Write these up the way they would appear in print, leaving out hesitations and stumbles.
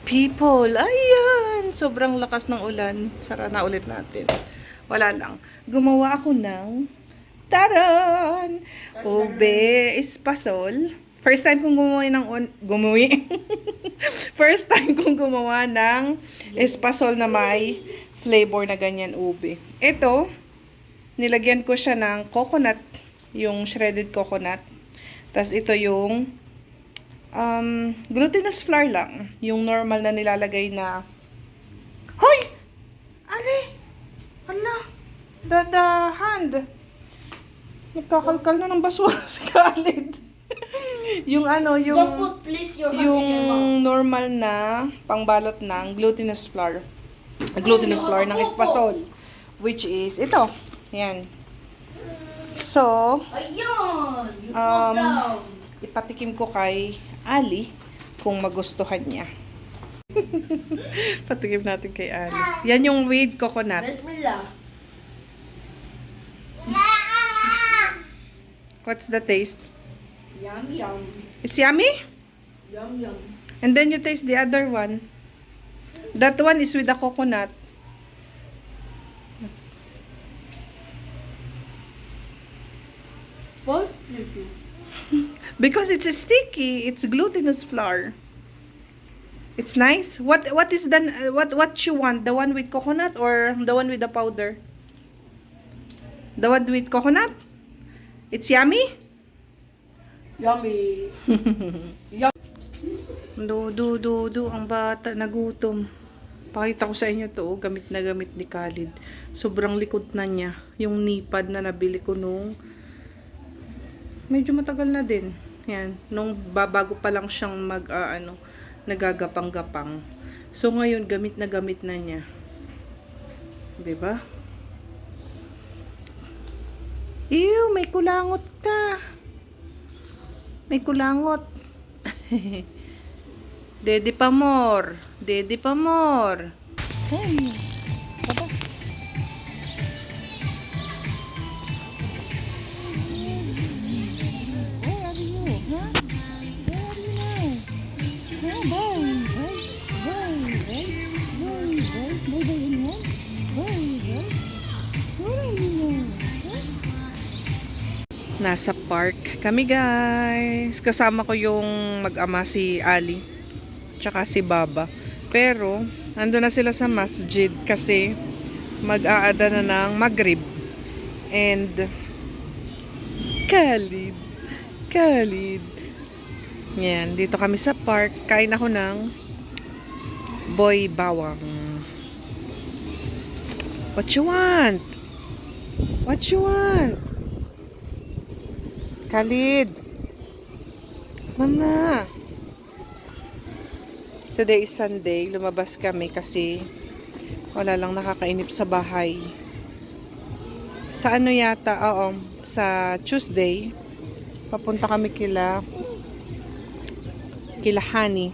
People, ayan! Sobrang lakas ng ulan. Sara na ulit natin. Wala lang. Gumawa ako ng taran! Ube espasol. First time kong First time kong gumawa ng espasol na may flavor na ganyan ube. Ito, nilagyan ko siya ng coconut, yung shredded coconut. Tapos ito yung glutinous flour lang. Yung normal na nilalagay na... Hoy! Ali! Hala! The hand! Nagkakalkal na ng basura si Khalid. Yung Don't put please your hand in your mouth. yung normal na pangbalot ng glutinous flour. Glutinous flour ng espasol. Which is ito. Yan. So, Ayun! You fall down. ipatikim ko kay Ali kung magustuhan niya. Patikim natin kay Ali. Yan yung with coconut. Bismillah. What's the taste? Yum, yum. It's yummy? Yum, yum. And then you taste the other one. That one is with the coconut. What's sticky? Because it's sticky. It's glutinous flour. It's nice. What is the what you want? The one with coconut or the one with the powder? The one with coconut? It's yummy? Yummy. Yum. Do, ang bata nagutom. Pakita ko sa inyo to, gamit na gamit ni Khalid. Sobrang likod na niya. Yung nipad na nabili ko nung medyo matagal na din. Yan, nung babago pa lang siyang nagagapang-gapang. So ngayon gamit na niya. 'Di ba? Ew, may kulangot ka. May kulangot. Daddy pa more. Daddy pa more. Hey. Baba. Where are you? Huh? Where are you now? Oh, boy. Nasa park kami guys. Kasama ko yung mag-ama si Ali tsaka si Baba. Pero ando na sila sa masjid kasi mag-aada na ng Maghrib. And Khalid. Yan, dito kami sa park. Kain ako ng boy bawang. What you want? What you want? Khalid. Mama. Today is Sunday. Lumabas kami kasi wala lang nakakainip sa bahay. Sa ano yata? Oo. Sa Tuesday, papunta kami kila Hani.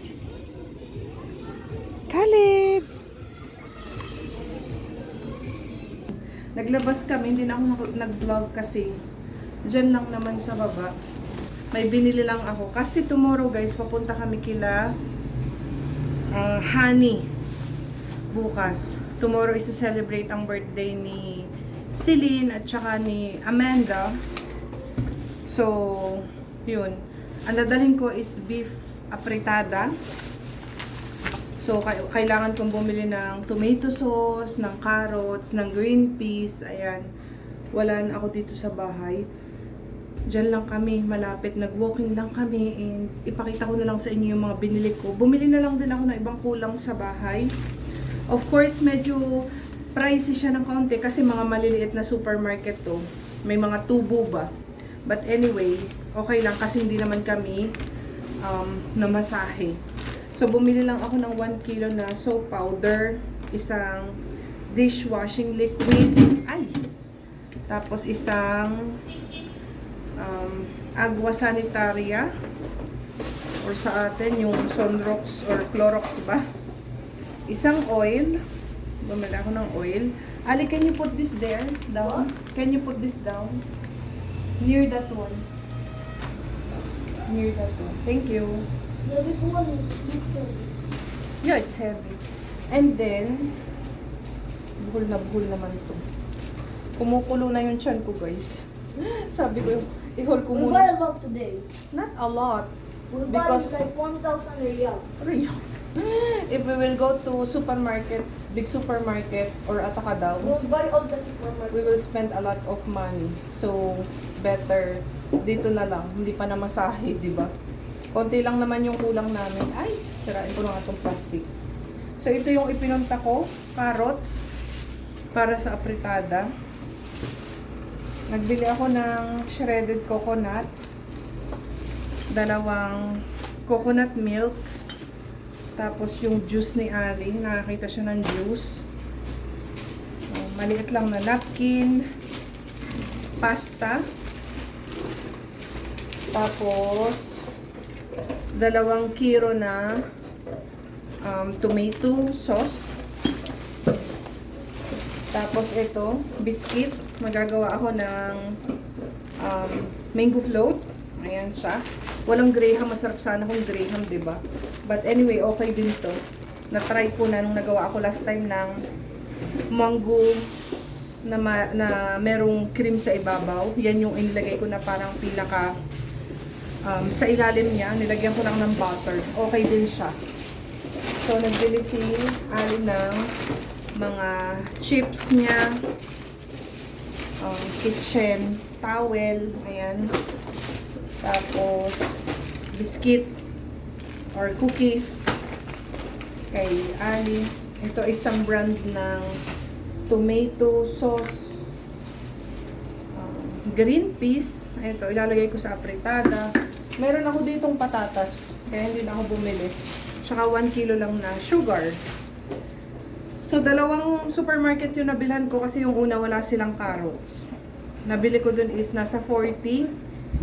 Khalid. Naglabas kami. Hindi na ako nag-vlog kasi diyan lang naman sa baba. May binili lang ako. Kasi tomorrow guys, papunta kami kila Hani. Bukas. Tomorrow is to celebrate ang birthday ni Celine at saka ni Amanda. So, yun. Ang dadalhin ko is beef apritada. So, kailangan kong bumili ng tomato sauce, ng carrots, ng green peas. Ayan. Wala na ako dito sa bahay. Diyan lang kami, malapit. Nag-walking lang kami and ipakita ko na lang sa inyo yung mga binili ko. Bumili na lang din ako ng ibang kulang sa bahay. Of course, medyo pricey siya ng kaunti kasi mga maliliit na supermarket to. May mga tubo ba. But anyway, okay lang kasi hindi naman kami namasahe. So, bumili lang ako ng 1 kilo na soap powder, isang dishwashing liquid, tapos isang agua sanitaria, or sa atin yung Sunrox or Clorox ba, isang oil. Bumili ako ng oil. Ali, can you put this there? Down? Can you put this down? Near that one. Near that one. Thank you. Yeah, it's heavy. And then, buhol naman to. Kumukulo na yung tiyan ko, guys. Sabi ko, i-hold ko We buy muna. a lot today. Not a lot. We Because- buy like 1,000 riyal. If we will go to supermarket, big supermarket, or Atacadao, We'll buy all the we supermarket. will spend a lot of money. So, better dito na lang. Hindi pa na masahe, di ba? Konti lang naman yung kulang namin. Ay, sirain ko na nga itong plastic. So, ito yung ipinunta ko. Carrots. Para sa apritada. Nagbili ako ng shredded coconut. 2 coconut milk. Tapos yung juice ni Ali. Nakakita siya ng juice. Maliit lang na napkin. Pasta. Tapos 2 kilo na tomato sauce. Tapos ito, biscuit. Magagawa ako ng mango float. Ayan siya. Walang graham. Masarap sana kung graham, diba? But anyway, okay din to. Na-try ko na nung nagawa ako last time ng mango na merong cream sa ibabaw. Yan yung inilagay ko na parang pinaka sa ilalim niya. Nilagyan ko lang ng butter. Okay din siya. So, nagbili si Ali ng mga chips niya. Kitchen towel. Ayan. Tapos, biscuit or cookies kay Ali. Ito isang brand ng tomato sauce. Green peas. Ito, ilalagay ko sa apritada. Meron ako ditong patatas. Kaya hindi na ako bumili. Tsaka 1 kilo lang na sugar. So, 2 supermarket yung nabilhan ko kasi yung una wala silang carrots. Nabili ko dun is nasa 40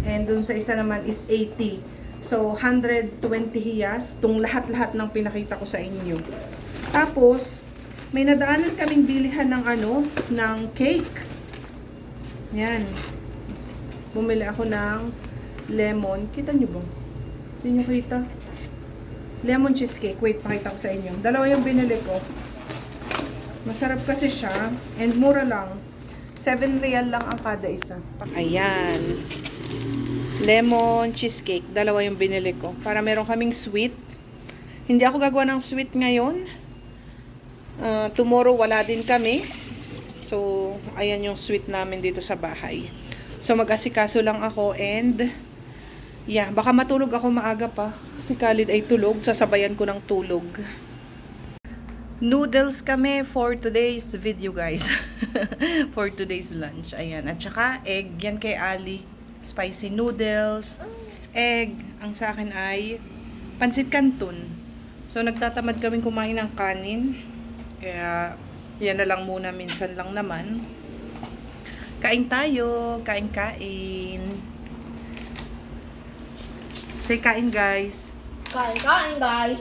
and dun sa isa naman is 80. So, 120 hiyas. Itong lahat-lahat ng pinakita ko sa inyo. Tapos, may nadaanan kaming bilihan ng ng cake. Yan. Bumili ako ng lemon. Kita nyo ba? Hindi nyo kita? Lemon cheesecake. Wait, pakita ko sa inyo. 2 yung binili ko. Masarap kasi siya. And mura lang. 7 real lang ang kada isa. Ayan. Lemon cheesecake. 2 yung binili ko. Para meron kaming sweet. Hindi ako gagawa ng sweet ngayon. Tomorrow wala din kami. So, ayan yung sweet namin dito sa bahay. So, mag-asikaso lang ako and yeah, baka matulog ako maaga pa. Si Khalid ay tulog. Sasabayan ko ng tulog. Noodles kami for today's video, guys. For today's lunch. Ayan. At saka, egg. Yan kay Ali. Spicy noodles. Egg. Ang sa akin ay pansit canton. So, nagtatamad kaming kumain ng kanin. Kaya, yan na lang muna. Minsan lang naman. Kain tayo. Kain-kain. Say kain, guys. Kain, guys.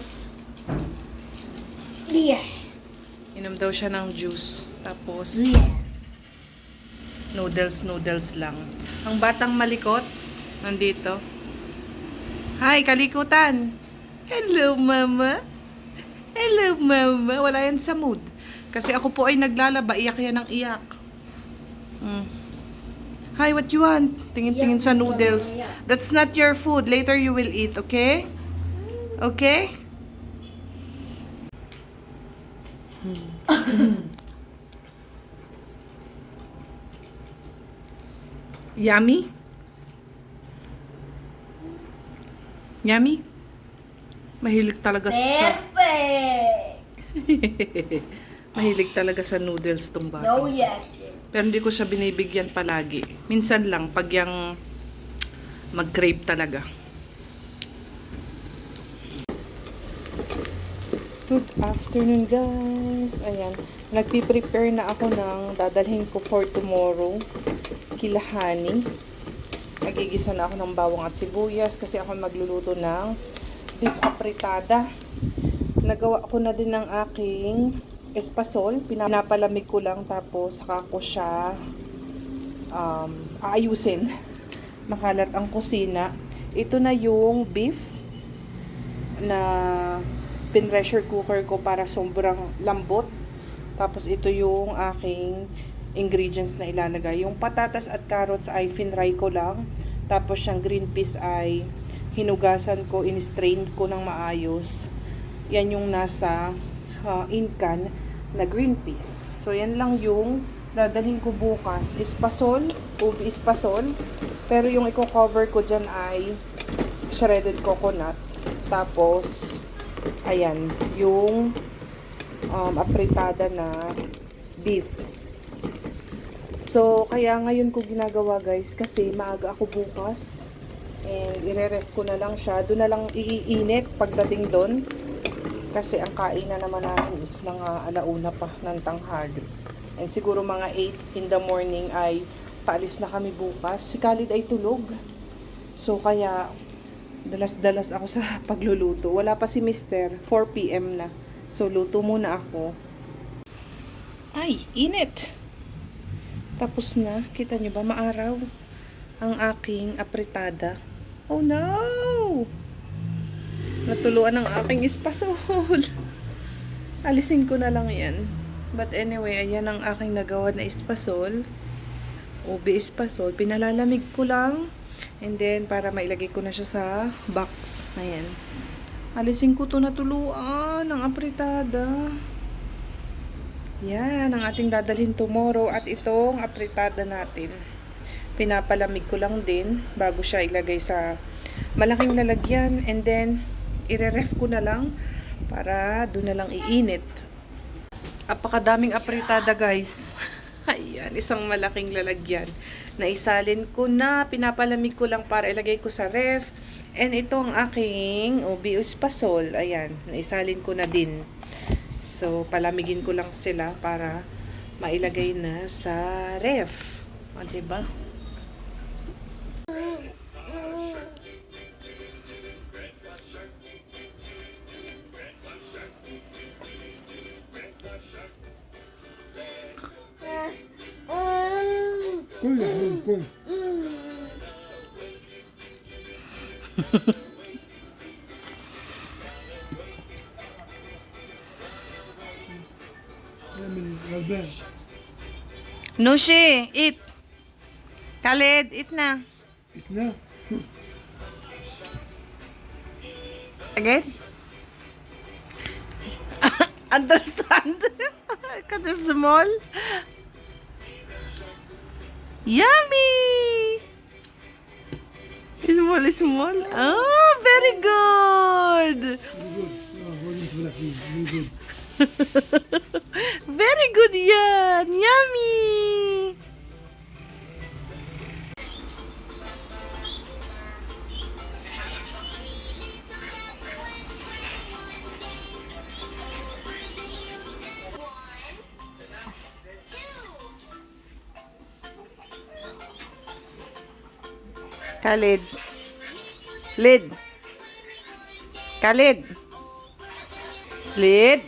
Yeah. Inom daw siya ng juice. Tapos, Yeah. noodles lang. Ang batang malikot, nandito. Hi, kalikutan! Hello, mama! Hello, mama! Wala yan sa mood. Kasi ako po ay naglalaba. Iyak yan ng iyak. Hi, what you want? Tingin-tingin sa noodles. That's not your food. Later you will eat, okay? Okay? Yummy? Yummy? Mahilig talaga sa Perfect. mahilig talaga sa noodles tong bata. No reaction. Pero hindi ko siya binibigyan palagi. Minsan lang pag yung mag-crave talaga. Good afternoon, guys. Ayan. Nagpi-prepare na ako ng dadalhin ko for tomorrow. Kilahani. Nagigisa na ako ng bawang at sibuyas kasi ako magluluto ng beef apritada. Nagawa ko na din ng aking espasol. Pinapalamig ko lang tapos saka ko siya aayusin. Makalat ang kusina. Ito na yung beef na pin-pressure cooker ko para sobrang lambot. Tapos ito yung aking ingredients na ilalagay. Yung patatas at carrots ay finry ko lang. Tapos yung green peas ay hinugasan ko, in-strain ko ng maayos. Yan yung nasa in-can na green peas. So yan lang yung dadalhin ko bukas. Espasol, ubi espasol. Pero yung i-cover ko dyan ay shredded coconut. Tapos, ayan, yung apritada na beef. So, kaya ngayon ko ginagawa guys kasi maaga ako bukas. And ire-ref ko na lang siya. Doon na lang iinit pagdating doon. Kasi ang kain na naman natin is mga alauna pa ng tanghali. And siguro mga 8 in the morning ay paalis na kami bukas. Si Khalid ay tulog. So, kaya dalas-dalas ako sa pagluluto. Wala pa si Mr. 4 PM na. So, luto muna ako. Ay, init! Tapos na. Kita nyo ba? Maaraw ang aking apritada. Oh no! Natuluan ang aking espasol. Alisin ko na lang yan. But anyway, ayan ang aking nagawa na espasol. Ube espasol. Pinalalamig ko lang. And then, para mailagay ko na siya sa box. Ayan. Alisin ko to natuluan ng apritada. Yan, ang ating dadalhin tomorrow. At itong apritada natin. Pinapalamig ko lang din bago siya ilagay sa malaking lalagyan. And then, ire-ref ko na lang para doon na lang iinit. Apakadaming apritada guys. Ayan, isang malaking lalagyan. Naisalin ko na, pinapalamig ko lang para ilagay ko sa ref. And ito ang aking ubi espasol. Ayan, naisalin ko na din. So, palamigin ko lang sila para mailagay na sa ref. O, diba? Cool. Nushi, eat. Khalid, eat na. No. Again? Understand? Cut is small. Yummy! Small. Oh, very good. Very good yan. Yummy. Khalid. Lid. Khalid. Lid.